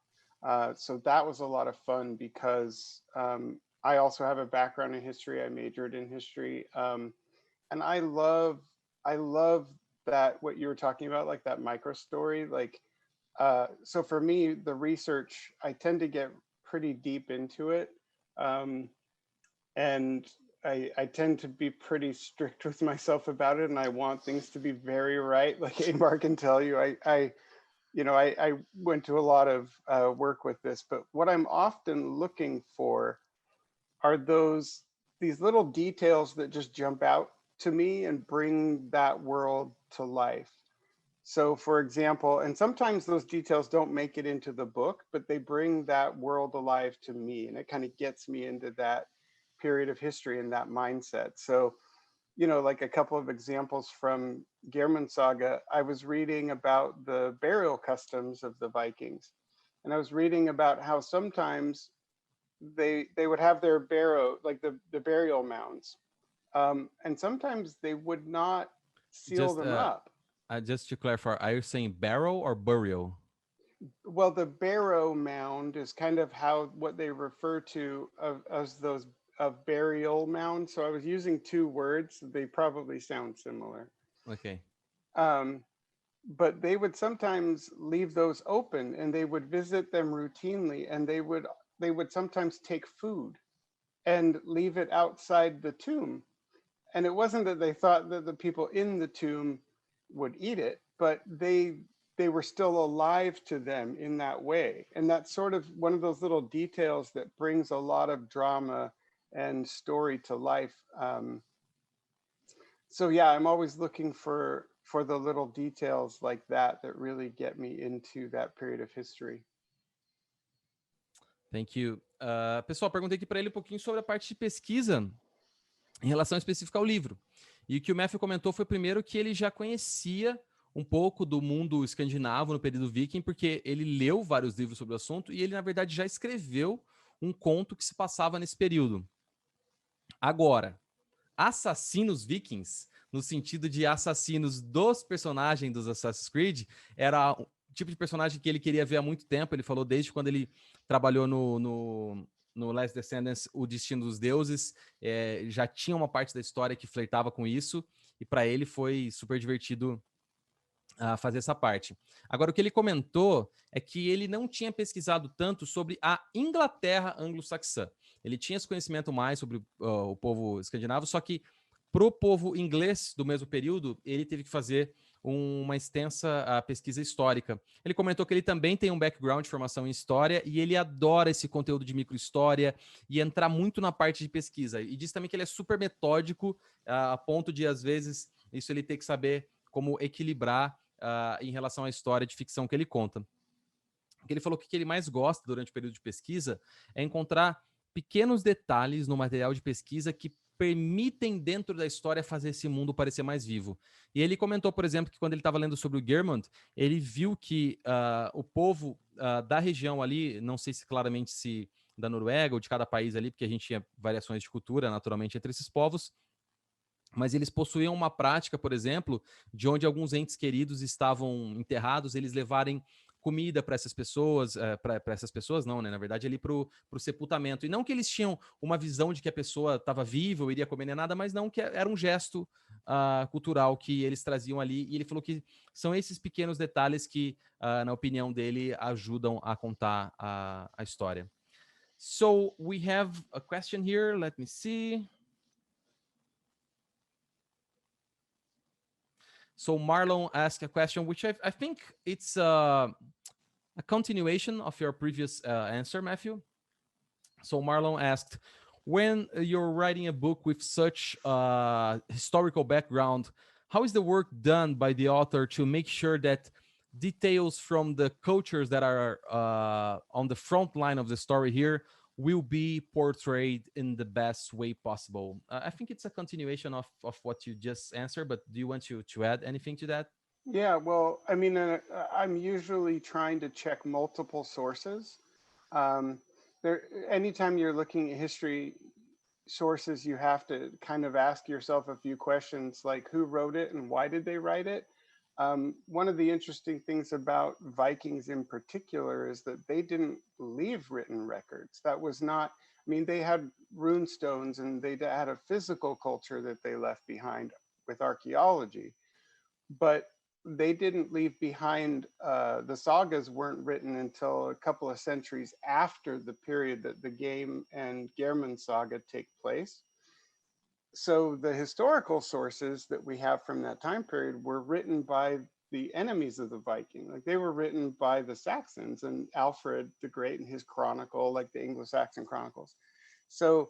[SPEAKER 3] So that was a lot of fun because I also have a background in history. I majored in history. And I love that, what you were talking about, like that micro story. Like, so for me, the research, I tend to get pretty deep into it. And I tend to be pretty strict with myself about it, and I want things to be very right. Like Aymar can tell you, I went to a lot of work with this, but what I'm often looking for are these little details that just jump out to me and bring that world to life. So for example, and sometimes those details don't make it into the book, but they bring that world alive to me, and it kind of gets me into that period of history and that mindset. So, you know, like a couple of examples from Gearman Saga, I was reading about the burial customs of the Vikings. And I was reading about how sometimes they would have their the burial mounds. And sometimes they would not seal them up.
[SPEAKER 1] Just to clarify, are you saying barrow or burial?
[SPEAKER 3] Well, the barrow mound is kind of what they refer to as those of burial mound. So I was using two words. They probably sound similar.
[SPEAKER 1] Okay.
[SPEAKER 3] But they would sometimes leave those open, and they would visit them routinely, and they would sometimes take food and leave it outside the tomb. And it wasn't that they thought that the people in the tomb would eat it, but they were still alive to them in that way. And that's sort of one of those little details that brings a lot of drama and story to life. So yeah, I'm always looking for the little details like that really get me into that period of history.
[SPEAKER 1] Thank you. Pessoal, perguntei aqui para ele um pouquinho sobre a parte de pesquisa em relação específica ao livro. E o que o Matthew comentou foi primeiro que ele já conhecia um pouco do mundo escandinavo no período viking, porque ele leu vários livros sobre o assunto e ele, na verdade, já escreveu um conto que se passava nesse período. Agora, assassinos vikings, no sentido de assassinos dos personagens dos Assassin's Creed, era o tipo de personagem que ele queria ver há muito tempo. Ele falou desde quando ele trabalhou no Last Descendants, O Destino dos Deuses, já tinha uma parte da história que flertava com isso, e para ele foi super divertido fazer essa parte. Agora, o que ele comentou é que ele não tinha pesquisado tanto sobre a Inglaterra anglo-saxã. Ele tinha esse conhecimento mais sobre o povo escandinavo, só que para o povo inglês do mesmo período, ele teve que fazer uma extensa pesquisa histórica. Ele comentou que ele também tem um background de formação em história e ele adora esse conteúdo de microhistória e entrar muito na parte de pesquisa. E diz também que ele é super metódico, a ponto de, às vezes, isso ele ter que saber como equilibrar em relação à história de ficção que ele conta. Ele falou que o que ele mais gosta durante o período de pesquisa é encontrar pequenos detalhes no material de pesquisa que permitem dentro da história fazer esse mundo parecer mais vivo. E ele comentou, por exemplo, que quando ele estava lendo sobre o Geirmund, ele viu que o povo da região ali, não sei se claramente se da Noruega ou de cada país ali, porque a gente tinha variações de cultura, naturalmente, entre esses povos, mas eles possuíam uma prática, por exemplo, de onde alguns entes queridos estavam enterrados, eles levarem comida para essas pessoas, para essas pessoas não, né? Na verdade, ali para o sepultamento. E não que eles tinham uma visão de que a pessoa estava viva ou iria comer nem nada, mas não que era um gesto cultural que eles traziam ali. E ele falou que são esses pequenos detalhes que, na opinião dele, ajudam a contar a história. So we have a question here. Let me see. So Marlon asked a question, which I think it's a continuation of your previous answer, Matthew. So Marlon asked, when you're writing a book with such historical background, how is the work done by the author to make sure that details from the cultures that are on the front line of the story here will be portrayed in the best way possible? I think it's a continuation of what you just answered, but do you want to add anything to that?
[SPEAKER 3] Yeah, well, I mean, I'm usually trying to check multiple sources. Anytime you're looking at history sources, you have to kind of ask yourself a few questions like who wrote it and why did they write it? One of the interesting things about Vikings in particular is that they didn't leave written records. That was not, I mean, they had rune stones and they had a physical culture that they left behind with archaeology, but they didn't leave behind, the sagas weren't written until a couple of centuries after the period that the Game and Geirmund saga take place. So the historical sources that we have from that time period were written by the enemies of the Viking. Like they were written by the Saxons and Alfred the Great and his chronicle, like the Anglo-Saxon chronicles. So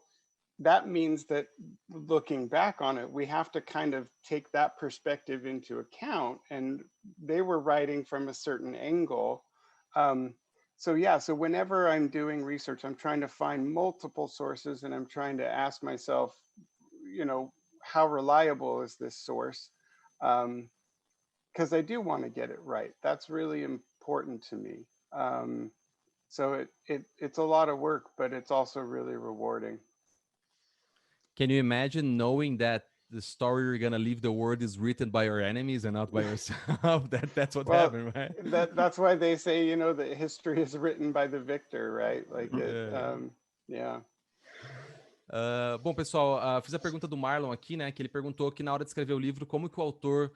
[SPEAKER 3] that means that looking back on it, we have to kind of take that perspective into account. And they were writing from a certain angle. So yeah, so whenever I'm doing research, I'm trying to find multiple sources and I'm trying to ask myself, you know, how reliable is this source? Because I do want to get it right. That's really important to me. So it's a lot of work, but it's also really rewarding.
[SPEAKER 1] Can you imagine knowing that the story you're gonna leave the world is written by your enemies and not by yourself? That's what happened, right?
[SPEAKER 3] That's why they say, you know, that history is written by the victor, right? Like yeah.
[SPEAKER 1] Bom, pessoal, fiz a pergunta do Marlon aqui, né? Que ele perguntou que na hora de escrever o livro, como que o autor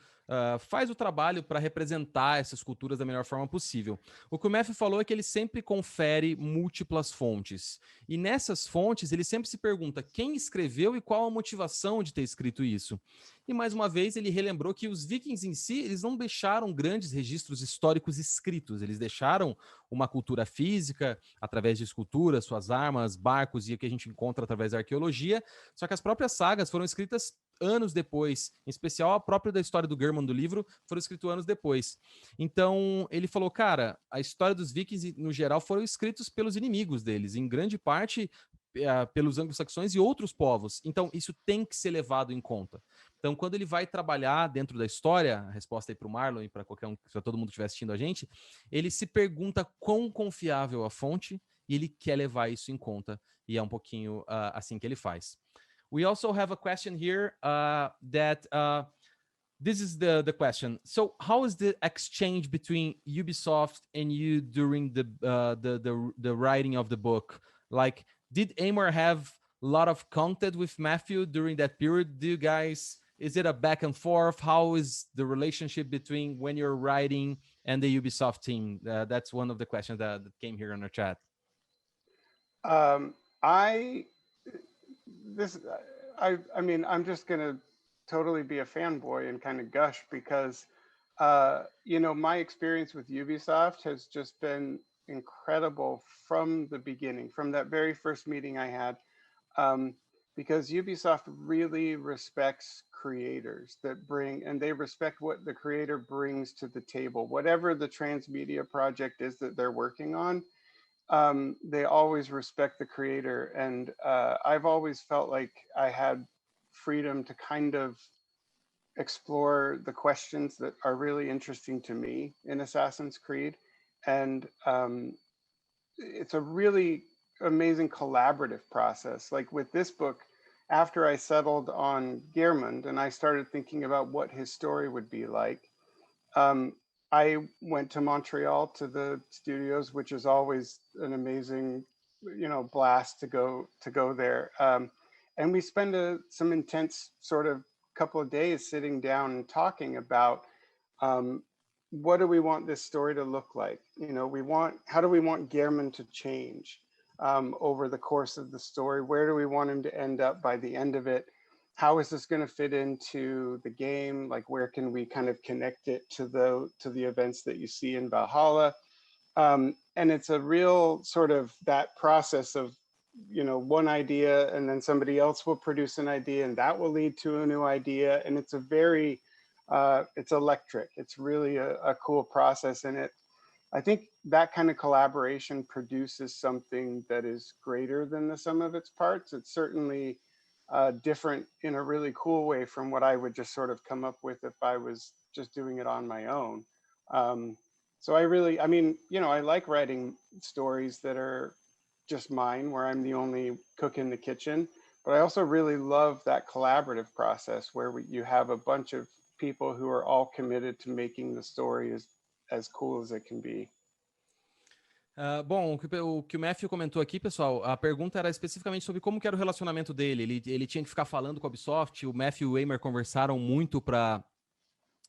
[SPEAKER 1] faz o trabalho para representar essas culturas da melhor forma possível. O que o Matthew falou é que ele sempre confere múltiplas fontes. E nessas fontes, ele sempre se pergunta quem escreveu e qual a motivação de ter escrito isso. E mais uma vez, ele relembrou que os vikings em si, eles não deixaram grandes registros históricos escritos, eles deixaram uma cultura física, através de esculturas, suas armas, barcos e o que a gente encontra através da arqueologia, só que as próprias sagas foram escritas anos depois, em especial a própria da história do Geirmund do livro, foram escritos anos depois. Então, ele falou, cara, a história dos vikings, no geral, foram escritos pelos inimigos deles, em grande parte pelos anglo-saxões e outros povos. Então, isso tem que ser levado em conta. Então, quando ele vai trabalhar dentro da história, a resposta aí para o Marlon e para qualquer um, para todo mundo que estiver assistindo a gente, ele se pergunta quão confiável a fonte e ele quer levar isso em conta. E é um pouquinho assim que ele faz. We also have a question here that this is the question. So, how is the exchange between Ubisoft and you during the writing of the book? Like, did Amor have a lot of contact with Matthew during that period? Do you guys, is it a back and forth? How is the relationship between when you're writing and the Ubisoft team? That's one of the questions that came here in our chat.
[SPEAKER 3] I mean, I'm just gonna totally be a fanboy and kind of gush because, you know, my experience with Ubisoft has just been incredible from the beginning, from that very first meeting I had, because Ubisoft really respects creators that bring, and they respect what the creator brings to the table. Whatever the transmedia project is that they're working on, they always respect the creator. And I've always felt like I had freedom to kind of explore the questions that are really interesting to me in Assassin's Creed. And it's a really amazing collaborative process. Like with this book, after I settled on Geirmund and I started thinking about what his story would be like, I went to Montreal to the studios, which is always an amazing, blast to go there. And we spend some intense sort of couple of days sitting down and talking about what do we want this story to look like? How do we want Geirmund to change over the course of the story? Where do we want him to end up by the end of it? How is this going to fit into the game? Like, where can we kind of connect it to the events that you see in Valhalla? And it's a real sort of that process of, one idea, and then somebody else will produce an idea, and that will lead to a new idea. And it's it's electric. It's really a cool process. And I think that kind of collaboration produces something that is greater than the sum of its parts. It's certainly different in a really cool way from what I would just sort of come up with if I was just doing it on my own. So I like writing stories that are just mine, where I'm the only cook in the kitchen. But I also really love that collaborative process where you have a bunch of people who are all committed to making the story as cool as it can be.
[SPEAKER 1] Bom, o que o Matthew comentou aqui, pessoal, a pergunta era especificamente sobre como que era o relacionamento dele. Ele tinha que ficar falando com a Ubisoft, o Matthew e o Eimer conversaram muito para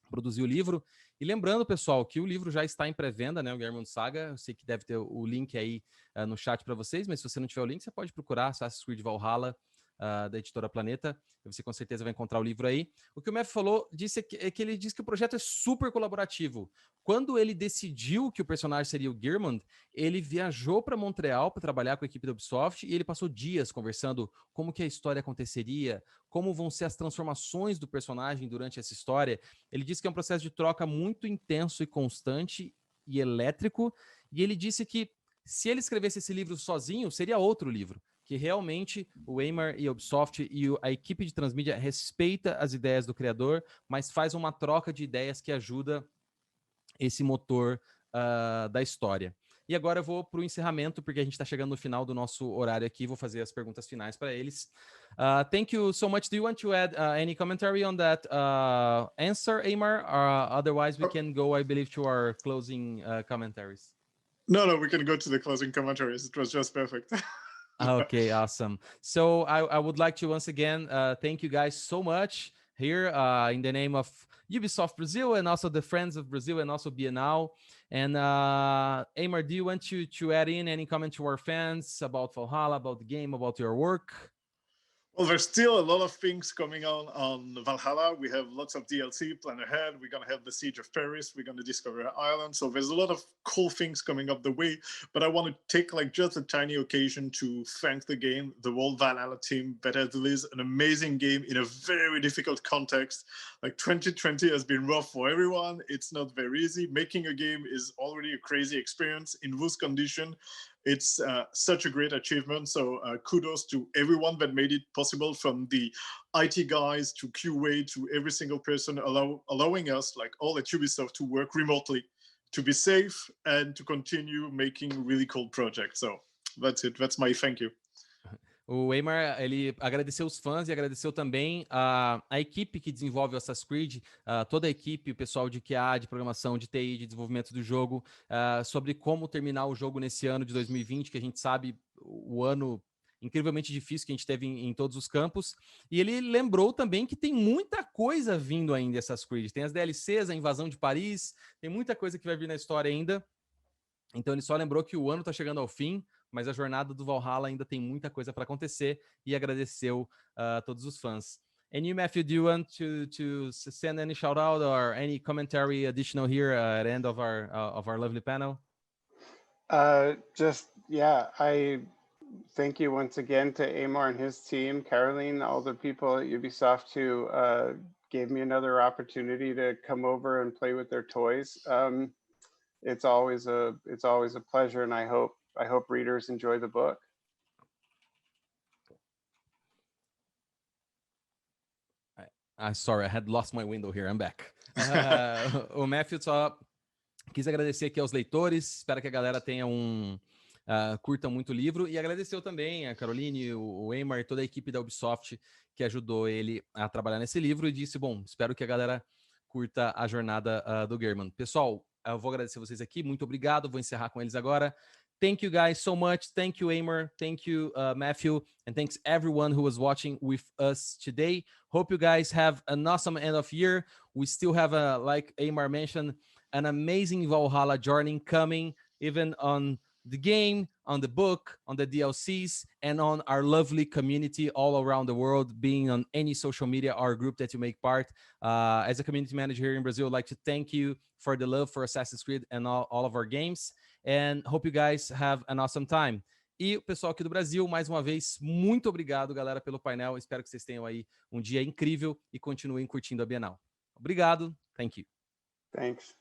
[SPEAKER 1] produzir o livro. E lembrando, pessoal, que o livro já está em pré-venda, né? O Geirmund Saga. Eu sei que deve ter o link aí no chat para vocês, mas se você não tiver o link, você pode procurar Assassin's Creed Valhalla, da editora Planeta. Você com certeza vai encontrar o livro aí. O que o Matthew falou é que ele disse que o projeto é super colaborativo. Quando ele decidiu que o personagem seria o Geirmund, ele viajou para Montreal para trabalhar com a equipe da Ubisoft e ele passou dias conversando como que a história aconteceria, como vão ser as transformações do personagem durante essa história. Ele disse que é um processo de troca muito intenso e constante e elétrico, e ele disse que se ele escrevesse esse livro sozinho, seria outro livro, que realmente o Eimer e a Ubisoft e a equipe de transmídia respeita as ideias do criador, mas faz uma troca de ideias que ajuda esse motor da história. E agora eu vou para o encerramento, porque a gente está chegando no final do nosso horário aqui, vou fazer as perguntas finais para eles. Thank you so much. Do you want to add any commentary on that answer, Eimer? Otherwise, we can go, I believe, to our closing commentaries.
[SPEAKER 2] No, we can go to the closing commentaries. It was just perfect.
[SPEAKER 1] Okay, awesome. So I would like to once again thank you guys so much here in the name of Ubisoft Brazil and also the Friends of Brazil and also Bienal. And Eimer, do you want to add in any comment to our fans about Valhalla, about the game, about your work?
[SPEAKER 2] Well, there's still a lot of things coming on Valhalla. We have lots of DLC planned ahead. We're going to have the Siege of Paris. We're going to discover Ireland. So there's a lot of cool things coming up the way. But I want to take just a tiny occasion to thank the whole Valhalla team that has released an amazing game in a very difficult context. Like 2020 has been rough for everyone. It's not very easy. Making a game is already a crazy experience in those conditions. It's such a great achievement. So kudos to everyone that made it possible, from the IT guys to QA to every single person allowing us, like all at Ubisoft, to work remotely, to be safe and to continue making really cool projects. So that's it. That's my thank you.
[SPEAKER 1] O Eimer, ele agradeceu os fãs e agradeceu também a equipe que desenvolve o Assassin's Creed, toda a equipe, o pessoal de QA, de programação, de TI, de desenvolvimento do jogo, sobre como terminar o jogo nesse ano de 2020, que a gente sabe o ano incrivelmente difícil que a gente teve em todos os campos. E ele lembrou também que tem muita coisa vindo ainda Assassin's Creed. Tem as DLCs, a invasão de Paris, tem muita coisa que vai vir na história ainda. Então ele só lembrou que o ano está chegando ao fim, mas a jornada do Valhalla ainda tem muita coisa para acontecer, e agradeceu todos os fãs. And you, Matthew, do you want to send any shout out or any commentary additional here at the end of our lovely panel?
[SPEAKER 3] I thank you once again to Eimer and his team, Caroline, all the people at Ubisoft who gave me another opportunity to come over and play with their toys. It's always a pleasure, and I hope readers enjoy the book.
[SPEAKER 1] Sorry, I had lost my window here. I'm back. O Matthew só quis agradecer aqui aos leitores. Espero que a galera tenha curta muito o livro. E agradeceu também a Caroline, o Eymar e toda a equipe da Ubisoft que ajudou ele a trabalhar nesse livro. E disse, bom, espero que a galera curta a jornada do Gearman. Pessoal, eu vou agradecer vocês aqui. Muito obrigado. Vou encerrar com eles agora. Thank you guys so much. Thank you, Eymar. Thank you, Matthew. And thanks everyone who was watching with us today. Hope you guys have an awesome end of year. We still have, like Eymar mentioned, an amazing Valhalla journey coming, even on the game, on the book, on the DLCs, and on our lovely community all around the world, being on any social media or group that you make part. As a community manager here in Brazil, I'd like to thank you for the love for Assassin's Creed and all of our games. And hope you guys have an awesome time. E o pessoal aqui do Brasil, mais uma vez, muito obrigado, galera, pelo painel. Espero que vocês tenham aí um dia incrível e continuem curtindo a Bienal. Obrigado. Thank you.
[SPEAKER 3] Thanks.